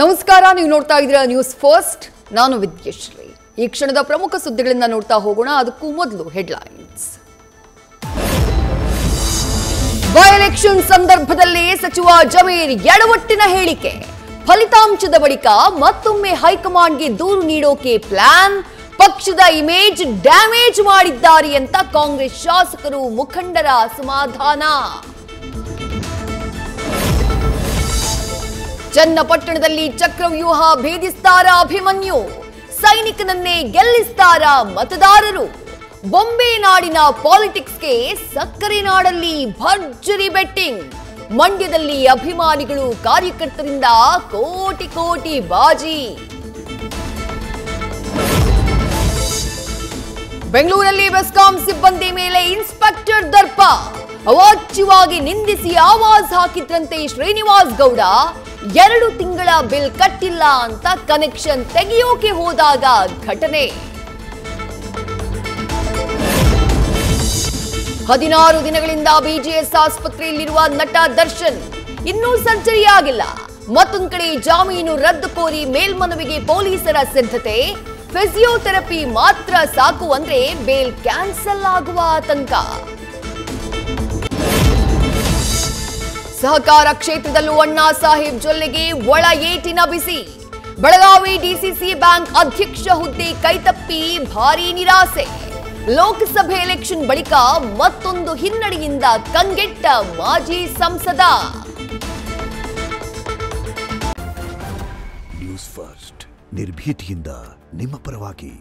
ನಮಸ್ಕಾರ, ನೀವು ನೋಡ್ತಾ ಇದ್ದೀರಾ ನ್ಯೂಸ್ ಫಸ್ಟ್. ನಾನು ವಿದ್ಯಶ್ರೀ. ಈ ಕ್ಷಣದ ಪ್ರಮುಖ ಸುದ್ದಿಗಳನ್ನು ನೋಡ್ತಾ ಹೋಗೋಣ. ಅದಕ್ಕೂ ಮೊದಲು ಹೆಡ್ಲೈನ್ಸ್. ಬೈ ಎಲೆಕ್ಷನ್ ಸಂದರ್ಭದಲ್ಲಿ ಸಚಿವ ಜಮೀರ್ ಎಡವಟ್ಟಿನ ಹೇಳಿಕೆ. ಫಲಿತಾಂಶದ ಬಳಿಕ ಮತ್ತೊಮ್ಮೆ ಹೈಕಮಾಂಡ್ಗೆ ದೂರು ನೀಡೋಕೆ ಪ್ಲಾನ್. ಪಕ್ಷದ ಇಮೇಜ್ ಡ್ಯಾಮೇಜ್ ಮಾಡಿದ್ದಾರೆ ಅಂತ ಕಾಂಗ್ರೆಸ್ ಶಾಸಕರು ಮುಖಂಡರ ಅಸಮಾಧಾನ. ಚನ್ನಪಟ್ಟಣದಲ್ಲಿ ಚಕ್ರವ್ಯೂಹ ಭೇದಿಸ್ತಾರ ಅಭಿಮನ್ಯು. ಸೈನಿಕನನ್ನೇ ಗೆಲ್ಲಿಸ್ತಾರ ಮತದಾರರು. ಬೊಂಬೆ ನಾಡಿನ ಪಾಲಿಟಿಕ್ಸ್ಗೆ ಸಕ್ಕರೆ ನಾಡಲ್ಲಿ ಭರ್ಜರಿ ಬೆಟ್ಟಿಂಗ್. ಮಂಡ್ಯದಲ್ಲಿ ಅಭಿಮಾನಿಗಳು ಕಾರ್ಯಕರ್ತರಿಂದ ಕೋಟಿ ಕೋಟಿ ಬಾಜಿ. ಬೆಂಗಳೂರಲ್ಲಿ ಬೆಸ್ಕಾಂ ಸಿಬ್ಬಂದಿ ಮೇಲೆ ಇನ್ಸ್ಪೆಕ್ಟರ್ ದರ್ಪ. ಅವಾಚ್ಯವಾಗಿ ನಿಂದಿಸಿ ಆವಾಜ್ ಹಾಕಿದ್ರಂತೆ ಶ್ರೀನಿವಾಸ್ ಗೌಡ. 2 ತಿಂಗಳ ಬಿಲ್ ಕಟ್ಟಿಲ್ಲ ಅಂತ ಕನೆಕ್ಷನ್ ತೆಗೆಯೋಕೆ ಹೋದಾಗ ಘಟನೆ. 16 ದಿನಗಳಿಂದ ಬಿಜಿಎಸ್ ಆಸ್ಪತ್ರೆಯಲ್ಲಿರುವ ನಟ ದರ್ಶನ್ ಇನ್ನೂ ಸರ್ಜರಿ ಆಗಿಲ್ಲ. ಮತ್ತೊಂದು ಕಡೆ ಜಾಮೀನು ರದ್ದು ಕೋರಿ ಮೇಲ್ಮನವಿಗೆ ಪೊಲೀಸರ ಸಿದ್ಧತೆ. ಫಿಸಿಯೋಥೆರಪಿ ಮಾತ್ರ ಸಾಕು ಅಂದ್ರೆ ಬೇಲ್ ಕ್ಯಾನ್ಸಲ್ ಆಗುವ ಆತಂಕ. ಸಹಕಾರ ಕ್ಷೇತ್ರದಲ್ಲೂ ಅಣ್ಣಾ ಸಾಹೇಬ್ ಜೊಲ್ಲೆಗೆ ಒಳ ಏಟಿನ ಬಿಸಿ. ಬೆಳಗಾವಿ ಡಿಸಿಸಿ ಬ್ಯಾಂಕ್ ಅಧ್ಯಕ್ಷ ಹುದ್ದೆ ಕೈತಪ್ಪಿ ಭಾರೀ ನಿರಾಸೆ. ಲೋಕಸಭೆ ಎಲೆಕ್ಷನ್ ಬಳಿಕ ಮತ್ತೊಂದು ಹಿನ್ನಡೆಯಿಂದ ಕಂಗೆಟ್ಟ ಮಾಜಿ ಸಂಸದ. ನ್ಯೂಸ್ ಫಸ್ಟ್, ನಿರ್ಭೀತಿಯಿಂದ ನಿಮ್ಮ ಪರವಾಗಿ.